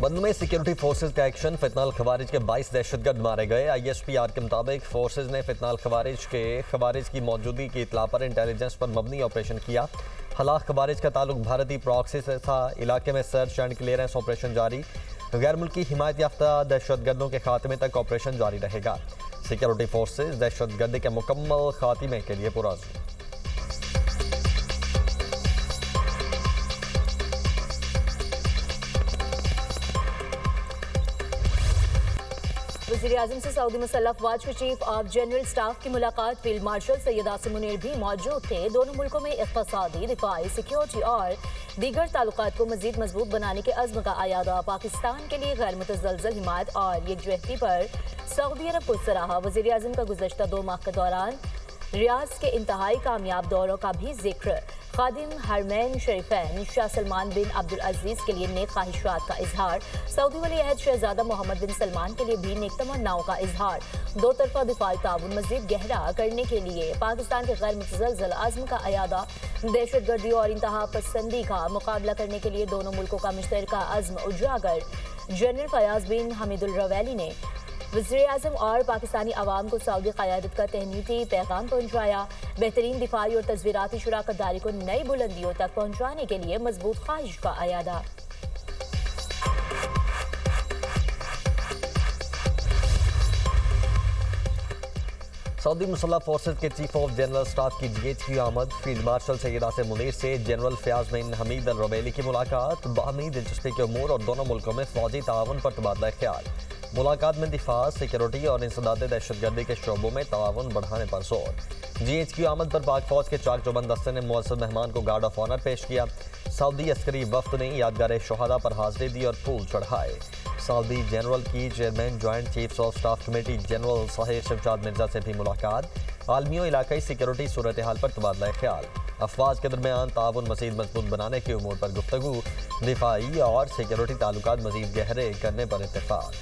बंद में security forces का एक्शन, फितनाल खवारिज के 22 दहशतगर्द मारे गए। ISPR के मुताबिक फोर्सेज ने फितनाल खवारिज की मौजूदगी की इतला पर इंटेलिजेंस पर मबनी ऑपरेशन किया। हलाक खवारिज का ताल्लुक भारतीय प्रॉक्सी से था। इलाके में सर्च एंड क्लियरेंस ऑपरेशन जारी। गैर मुल्की हिमायत याफ्ता दहशतगर्दों के खात्मे तक ऑपरेशन जारी रहेगा। सिक्योरिटी फोर्सेज दहशतगर्दी के मुकम्मल खात्मे के लिए पुरअज़्म। वज़ीर-ए-आज़म से सऊदी मुसल्लह अफ़वाज के चीफ ऑफ जनरल स्टाफ की मुलाकात। फील्ड मार्शल सैयद आसिम मुनीर भी मौजूद थे। दोनों मुल्कों में इक़्तिसादी, दिफ़ाई, सिक्योरिटी और दीगर ताल्लुकात को मज़ीद मजबूत बनाने के अज़्म का अयादा। पाकिस्तान के लिए गैर मुतज़लज़ल हिमायत और यकजहती पर सऊदी अरब को सराहा। वज़ीर-ए-आज़म का गुज़श्ता 2 माह के दौरान रियाज के इंतहाई कामयाब दौरों का भी जिक्र। खादिम हरमैन शरीफैन शाह सलमान बिन अब्दुल अजीज के लिए नेक ख्वाहिशात का इजहार। सऊदी वली अहद शहजादा मोहम्मद बिन सलमान के लिए भी नेक तमन्नाओं का इजहार। दो तरफा दिफाई ताउन मजीद गहरा करने के लिए पाकिस्तान के गैर मुतज़लज़ल आज़म का अयादा। दहशतगर्दी और इंतहा पसंदी का मुकाबला करने के लिए दोनों मुल्कों का मुश्तरका अज़्म उजागर। जनरल फयाज बिन हमीदुल रवैली ने वज़ीर-ए-आज़म और पाकिस्तानी अवाम को सऊदी क़यादत का तहनीती पैगाम पहुँचाया। बेहतरीन दिफाई और तस्वीराती शराकत दारी को नई बुलंदियों तक पहुँचाने के लिए मजबूत ख्वाहिश का अयादा। सऊदी मुसल्लह फोर्सेज के चीफ ऑफ जनरल स्टाफ की GHQ आमद। फील्ड मार्शल सैयद आसिम मुनीर से जनरल फयाज बिन हमीद अल रवैली की मुलाकात। बाहमी दिलचस्पी के उमूर और दोनों मुल्कों में फौजी ताउन पर तबादला ख्याल। मुलाकात में दिफा, सिक्योरिटी और इंसदाद दहशतगर्दी के शोबों में ताउन बढ़ाने पर जोर। GHQ आमद पर पाक फौज के चाक चौबंद दस्ते ने मुअज़्ज़ज़ मेहमान को गार्ड ऑफ ऑनर पेश किया। सऊदी अस्करी वफ्द ने यादगार शहादा पर हाजिरी दी और फूल चढ़ाए। सऊदी जनरल की chairman joint chiefs of staff committee general Sahir Shamshad Mirza से भी मुलाकात। आलमी और इलाकाई सिक्योरिटी सूरत हाल पर तबादला ख्याल। अफवाज के दरमियान ताउन मज़ीद मजबूत बनाने के उमूर पर गुफ्तगू। दिफाई और सिक्योरिटी ताल्लुकात मज़ीद गहरे करने पर इत्तेफाक।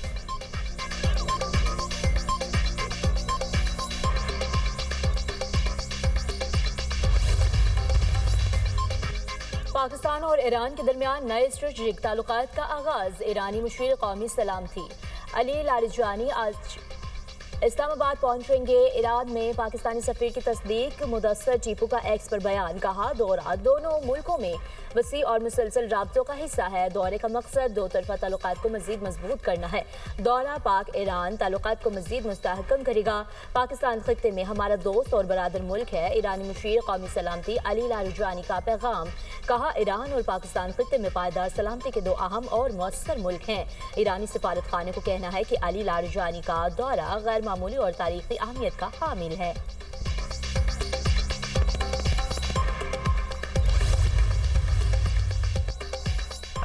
पाकिस्तान और ईरान के दरमियान नए स्ट्रेटेजिक ताल्लुकात का आगाज। ईरानी मुशीर कौमी सलामती अली लारिजानी आज इस्लामाबाद पहुंचेंगे। ईरान में पाकिस्तानी सफीर की तस्दीक। मुदस्सर टीपू का एक्स पर बयान। कहा, दौरा दोनों मुल्कों में वसी और मुसलसल राब्तों का हिस्सा है। दौरे का मकसद दो तरफा ताल्लुकात को मजीद मजबूत करना है। दौरा पाक ईरान ताल्लुकात को मजीद मुस्तहकम करेगा। पाकिस्तान खित्ते में हमारा दोस्त और बरादर मुल्क है। ईरानी मुशीर कौमी सलामती अली लारिजानी का पैगाम। कहा, ईरान और पाकिस्तान खित्ते में पायदार सलामती के दो अहम और मौसर मुल्क हैं। ईरानी सिफारत खाने को कहना है कि अली लारिजानी का दौरा गैर मामूली और तारीखी अहमियत का हामिल है।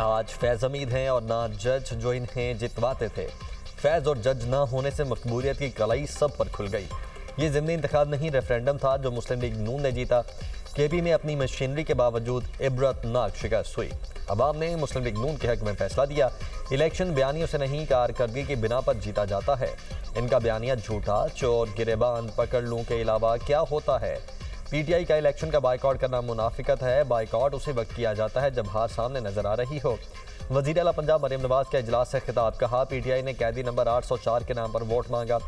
आज फैज़ हमीद हैं और ना जज जो इन्हें जितवाते थे। फैज़ और जज ना होने से मकबूलियत की कलाई सब पर खुल गई। ये ज़िमनी इंतखाब नहीं, रेफरेंडम था जो मुस्लिम लीग नून ने जीता। KP में अपनी मशीनरी के बावजूद इबरतनाक शिकस्त हुई। अवाम ने मुस्लिम लीग नून के हक में फैसला दिया। इलेक्शन बयानियों से नहीं, कारकर्दगी की बिना पर जीता जाता है। इनका बयानिया झूठा, चोर, गिरेबान, पकड़ लूं के अलावा क्या होता है। PTI का इलेक्शन का बाइकआउट करना मुनाफिकत है। बाइकआउट उसी वक्त किया जाता है जब हार सामने नजर आ रही हो। वज़ीर आला पंजाब मरियम नवाज के इजलास से खिताब। कहा, PTI ने कैदी नंबर 804 के नाम पर वोट मांगा।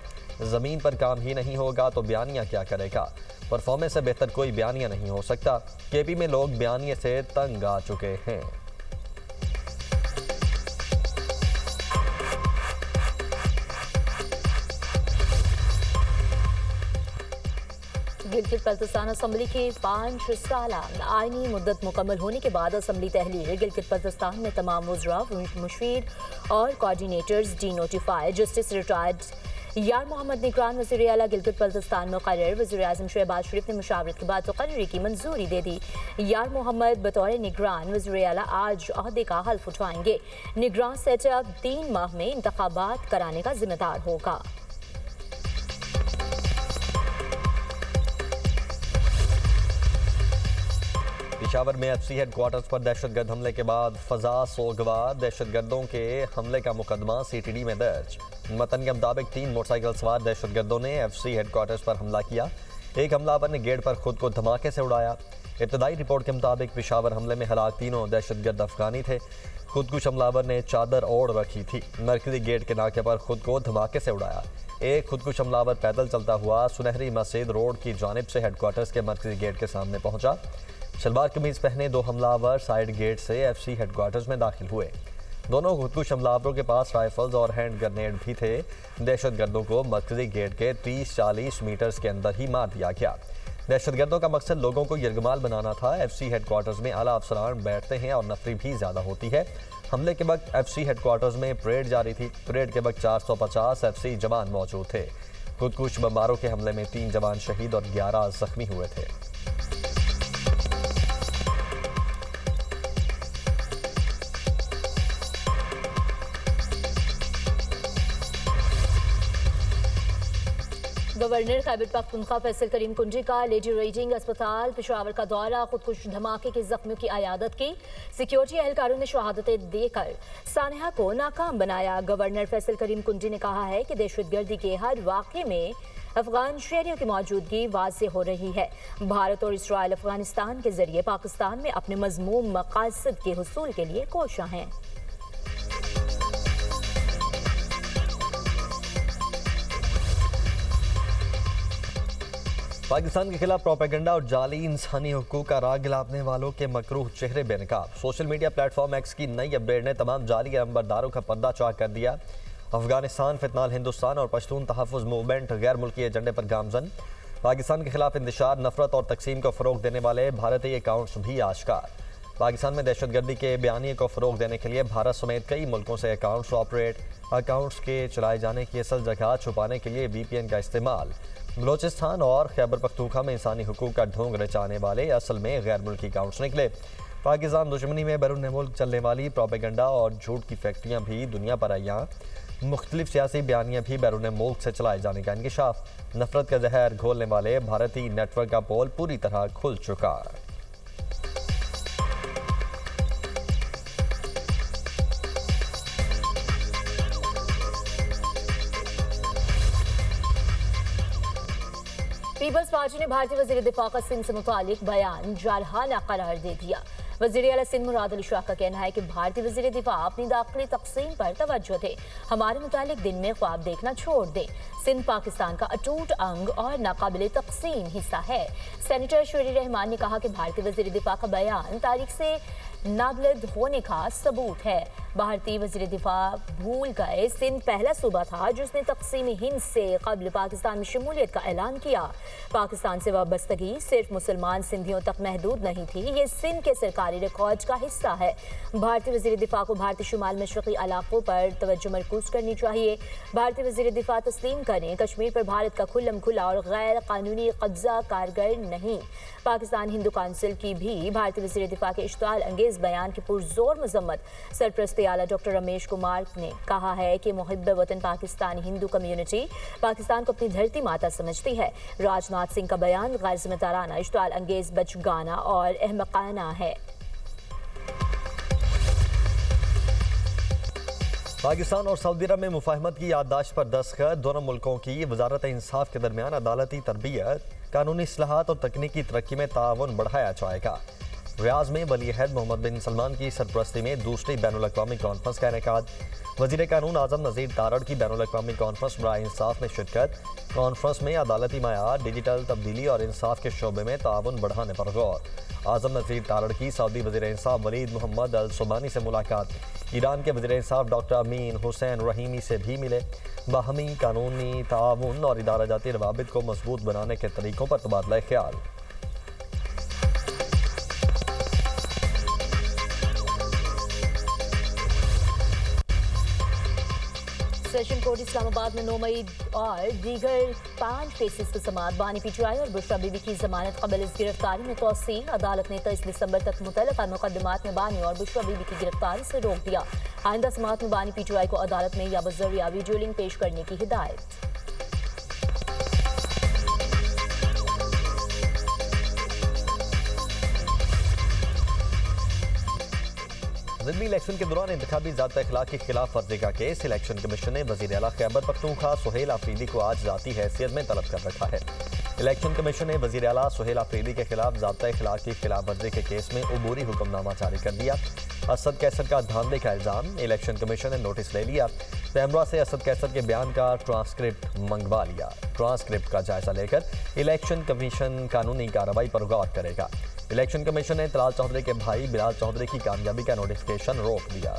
ज़मीन पर काम ही नहीं होगा तो बयानिया क्या करेगा। परफॉर्मेंस से बेहतर कोई बयानिया नहीं हो सकता। KP में लोग बयानिए से तंग आ चुके हैं। गिलगित बल्तिस्तान असम्बली की 5 साला आईनी मुद्दत मुकम्मल होने के बाद असम्बली तहलील। गिलगित बल्तिस्तान में तमाम वज़रा, मुशीर और coordinators D notified. Justice retired यार मोहम्मद निगरान वज़ीर आला गिलगित बल्तिस्तान मुक़र्रर। वज़ीर-ए-आज़म शहबाज शरीफ ने मुशावरत के बाद तक़र्री की मंजूरी दे दी। यार मोहम्मद बतौर निगरान वज़ीर आला आज अहदे का हल्फ उठाएंगे। निगरान सेटअप 3 माह में इंतखाबात कराने का जिम्मेदार होगा। पेशावर में FC हेडक्वार्टर्स पर दहशतगर्द हमले के बाद फजा सोगवार। दहशतगर्दों के हमले का मुकदमा CTD में दर्ज। मतन के मुताबिक 3 मोटरसाइकिल सवार दहशतगर्दों ने FC हेडक्वार्टर्स पर हमला किया। एक हमलावर ने गेट पर खुद को धमाके से उड़ाया। इब्तदाई रिपोर्ट के मुताबिक पेशावर हमले में हलाक 3 दहशतगर्द अफगानी थे। खुदकुश हमलावर ने चादर ओढ़ रखी थी। मरकजी गेट के नाके पर खुद को धमाके से उड़ाया। एक खुदकुश हमलावर पैदल चलता हुआ सुनहरी मस्जिद रोड की जानिब से हेडक्वार्टर्स के मरकजी गेट के सामने पहुंचा। शलवार कमीज पहने दो हमलावर साइड गेट से एफसी हेडक्वार्टर्स में दाखिल हुए। दोनों खुदकुश हमलावरों के पास राइफल्स और हैंड ग्रेनेड भी थे। दहशतगर्दों को मरकजी गेट के 30-40 मीटर्स के अंदर ही मार दिया गया। दहशतगर्दों का मकसद लोगों को यरगमाल बनाना था। एफसी हेडक्वार्टर्स में आला अफसरान बैठते हैं और नफरी भी ज्यादा होती है। हमले के वक्त एफसी हेडक्वार्टर्स में परेड जारी थी। परेड के वक्त 450 एफसी जवान मौजूद थे। खुदकुश बमबारों के हमले में 3 जवान शहीद और 11 जख्मी हुए थे। गवर्नर खैबर पख्तूनख्वा फैसल करीम कुंजी का लेडी रीडिंग अस्पताल पेशावर का दौरा। खुदकुश धमाके के जख्मियों की अयादत की। सिक्योरिटी एहलकारों ने शहादतें देकर सानहा को नाकाम बनाया। गवर्नर फैसल करीम कुंजी ने कहा है कि दहशतगर्दी के हर वाक़े में अफगान शहरियों की मौजूदगी वाज़ेह हो रही है। भारत और इसराइल अफगानिस्तान के जरिए पाकिस्तान में अपने मज़मूम मकासद के हुसूल के लिए कोशां हैं। पाकिस्तान के खिलाफ प्रोपेगेंडा और जाली इंसानी हुकूक का राग गिलापने वालों के मकरूह चेहरे बेनकाब। सोशल मीडिया प्लेटफॉर्म एक्स की नई अपडेट ने तमाम जाली नंबरदारों का पर्दा चाक कर दिया। अफगानिस्तान, फितनाल हिंदुस्तान और पश्तून तहफ़्फ़ुज़ मूवमेंट गैर मुल्की एजेंडे पर गामजन। पाकिस्तान के खिलाफ इंतशार, नफरत और तकसीम को फ़रोग देने वाले भारतीय अकाउंट्स भी आश्कार। पाकिस्तान में दहशतगर्दी के बयानिए को फ़रोग देने के लिए भारत समेत कई मुल्कों से अकाउंट्स ऑपरेट। अकाउंट्स के चलाए जाने की असल जगह छुपाने के लिए VPN का इस्तेमाल। बलोचिस्तान और खैबर पख्तूनख्वा में इंसानी हुकूक का ढोंग रचाने वाले असल में गैर मुल्की अकाउंट्स निकले। पाकिस्तान दुश्मनी में बैरून मुल्क चलने वाली प्रोपेगेंडा और झूठ की फैक्ट्रियाँ भी दुनिया पर आईयाँ। मुख्तलिफ सियासी बयानियाँ भी बैरून मुल्क से चलाए जाने का इंकशाफ। नफरत का जहर घोलने वाले भारतीय नेटवर्क का पोल पूरी तरह खुल चुका। पीपल्स पार्टी ने भारतीय वज़ीर दिफा का सिंध से मुतालिक बयान जारहाना करार दे दिया। वज़ीर आला सिंध मुराद अली शाह का कहना है कि भारतीय वज़ीर दिफा अपनी दाखिली तक़सीम पर तवज्जो दें, हमारे मुतालिक दिन में ख्वाब देखना छोड़ दें। सिंध पाकिस्तान का अटूट अंग और नाकाबिले तक़सीम हिस्सा है। सेनेटर शरीर रहमान ने कहा कि भारतीय वज़ीर दिफा का बयान तारीख से नाबलद होने का सबूत है। भारतीय वज़ीर दिफा भूल गए सिंध पहला सूबा था जिसने तक़सीम हिंद से कबल पाकिस्तान में शमूलियत का ऐलान किया। पाकिस्तान से वाबस्तगी सिर्फ मुसलमान सिंधियों तक महदूद नहीं थी, ये सिंध के सरकारी रिकॉर्ड का हिस्सा है। भारतीय वज़ीर दिफा को भारतीय शुमाल मशरक़ी इलाकों पर तवज्जो मरकूज़ करनी चाहिए। भारतीय वज़ीर दिफा तस्लीम करें कश्मीर पर भारत का खुल्लम खुला और गैर कानूनी कब्जा कारगर नहीं। पाकिस्तान हिंदू काउंसिल की भी भारतीय वज़ीर दिफा के इश्तिआल अंगेज बयान की पुरजोर मजम्मत। सरपरस्त आला डॉक्टर रमेश कुमार ने कहा है कि मुहिब्ब वतन पाकिस्तानी हिंदू कम्युनिटी पाकिस्तान को अपनी धरती माता समझती है। राजनाथ सिंह का बयान गैर जिम्मेदाराना, इश्तिआल अंगेज, बचगाना और अहमकाना है। पाकिस्तान और सऊदी अरब में मुफाहमत की याददाश्त पर दस्तखत। दोनों मुल्कों की वजारत इंसाफ के दरमियान अदालती तरबियत, कानूनी इस्लाहात और तकनीकी तरक्की में ताउन बढ़ाया जाएगा। रियाज में वली अहद मोहम्मद बिन सलमान की सरपरस्ती में दूसरी बैनुल-अक़वामी कॉन्फ्रेंस का इनेकाद। वज़ीर कानून आज़म नज़ीर तारड़ की बैनुल-अक़वामी कॉन्फ्रेंस बराए इंसाफ में शिरकत। कॉन्फ्रेंस में अदालती मयार, डिजिटल तब्दीली और इंसाफ के शोबे में ताउन बढ़ाने पर गौर। आज़म नज़ीर तारड़ की सऊदी वज़ीर इंसाफ वलीद मोहम्मद अल सुबानी से मुलाकात। ईरान के वज़ीर इंसाफ डॉक्टर अमीन हुसैन रहीमी से भी मिले। बाहमी कानूनी ताउन और इदाराजाती रवाबित को मजबूत बनाने के तरीकों पर तबादला ख्याल। सेशन कोर्ट इस्लामाबाद में 9 मई और दीगर 5 केसेस की समाअत। बानी PTI और बुशरा बीबी की जमानत कबल इस गिरफ्तारी में तौसील। अदालत ने 23 दिसंबर तक मुतल्लिका मुकदमात में बानी और बुशरा बीबी की गिरफ्तारी से रोक दिया। आइंदा समाअत में बानी PTI को अदालत में या बज़रिया वीडियो लिंक पेश करने की हिदायत। ज़िमनी इलेक्शन के दौरान इंतखाबी ज़ाब्ता अखलाक की खिलाफ वर्जी का केस। इलेक्शन कमीशन ने वज़ीर आला खैबर पख्तूनख्वा सुहेल आफरीदी को आज ज़ाती हैसियत में तलब कर रखा है। इलेक्शन कमीशन ने वज़ीर आला सुहेल अफरीदी के खिलाफ ज़ाब्ता अखलाक की खिलाफ वर्जी के केस में अबूरी हुक्मनामा जारी कर दिया। असद कैसर का धांधली का इल्ज़ाम, इलेक्शन कमीशन ने नोटिस ले लिया। पैमरा से असद कैसर के बयान का ट्रांसक्रिप्ट मंगवा लिया। ट्रांसक्रिप्ट का जायजा लेकर इलेक्शन कमीशन कानूनी कार्रवाई पर गौर करेगा। इलेक्शन कमीशन ने तलाल चौधरी के भाई बिलाल चौधरी की कामयाबी का नोटिफिकेशन रोक दिया।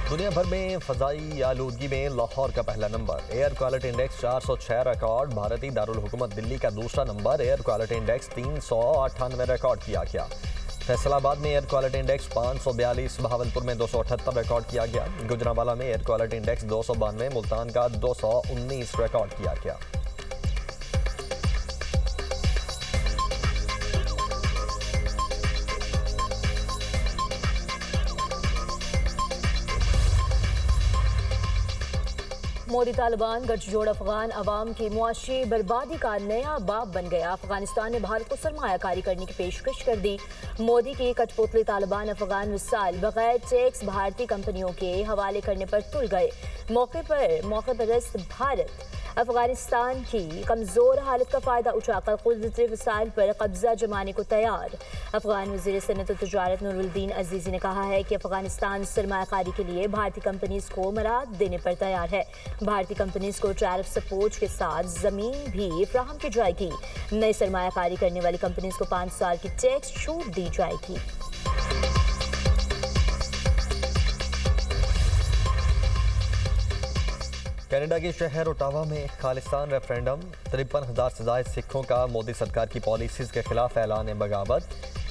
दुनिया भर में फजाई आलूदगी में लाहौर का पहला number. Air quality index 406 record. भारतीय दारुल हुकूमत दिल्ली का दूसरा number. Air quality index 398 record किया गया। फैसलाबाद में एयर क्वालिटी इंडेक्स 542, बहावलपुर में 278 रिकॉर्ड किया गया। गुजरांवाला में एयर क्वालिटी इंडेक्स 292, मुल्तान का 219 रिकॉर्ड किया गया। मोदी तालिबान गठजोड़ अफगान अवाम की मुआशी बर्बादी का नया बाब बन गया। अफगानिस्तान ने भारत को सरमायाकारी करने की पेशकश कर दी। मोदी की कठपुतली तालिबान अफगान मिसाइल बगैर टैक्स भारतीय कंपनियों के हवाले करने पर तुल गए। मौके परस्त भारत अफगानिस्तान की कमजोर हालत का फायदा उठाकर कुदरती वसाइल पर कब्जा जमाने को तैयार। अफगान वज़ीर सनअत और तजारत नूरुद्दीन अजीज़ी ने कहा है कि अफगानिस्तान सरमायाकारी के लिए भारतीय कंपनीज को मराद देने पर तैयार है। भारतीय कंपनीज को टैरिफ सपोर्ट के साथ जमीन भी फ्राहम की जाएगी। नई सरमायाकारी करने वाली कंपनीज को 5 साल की टैक्स छूट दी जाएगी। कनाडा के शहर ओटावा में खालिस्तान रेफरेंडम। 53,000 से ज़ायद सिखों का मोदी सरकार की पॉलिसीज़ के खिलाफ ऐलान बगावत।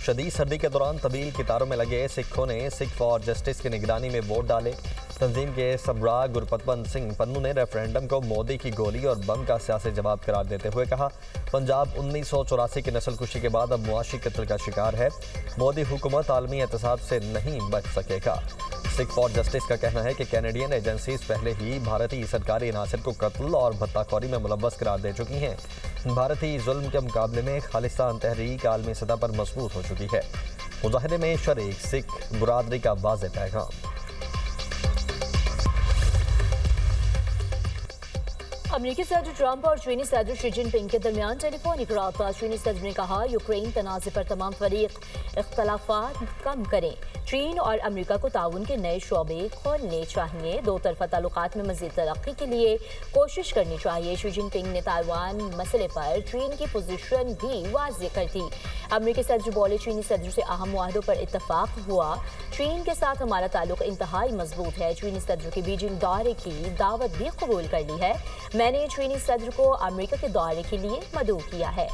शदीद सर्दी के दौरान तबील कतारों में लगे सिखों ने सिख फॉर जस्टिस की निगरानी में वोट डाले। तंजीम के सबरा गुरपतवंत सिंह पन्नू ने रेफरेंडम को मोदी की गोली और बम का सियासी जवाब करार देते हुए कहा, पंजाब 1984 की नस्लकुशी के बाद अब मुआशी कत्ल का शिकार है। मोदी हुकूमत आलमी एहतसाब से नहीं बच सकेगा। सिख फॉर जस्टिस का कहना है कि कैनेडियन एजेंसीज पहले ही भारतीय सरकारी अनासर को कत्ल और भत्ताखोरी में मुलव्वस करार दे चुकी हैं। भारतीय जुल्म के मुकाबले में खालिस्तान तहरीक आलमी सतह पर मजबूत हो चुकी है। मुजाहिदे में शरीक सिख बुरादरी का वाज़ेह पैगाम। अमेरिकी सदर ट्रंप और चीनी सदर शी जिनपिंग के दरमियान टेलीफोनिक राब्ता। चीनी सदर ने कहा, यूक्रेन तनाज़े पर तमाम फरीक इख्तलाफात कम करें। चीन और अमेरिका को ताउन के नए शोबे खोलने चाहिए। दो तरफा ताल्लुकात में मज़ीद तरक्की के लिए कोशिश करनी चाहिए। शी जिनपिंग ने ताइवान मसले पर चीन की पोजीशन भी वाज़ेह कर दी। अमेरिकी सदर बोले, चीनी सदर से अहम मुआहदों पर इत्तफाक हुआ। चीन के साथ हमारा ताल्लुक इंतहाई मजबूत है। चीनी सदर के बीजिंग दौरे की दावत भी कबूल कर ली है। मैंने चीनी सदर को अमेरिका के दौरे के लिए मदऊ किया है।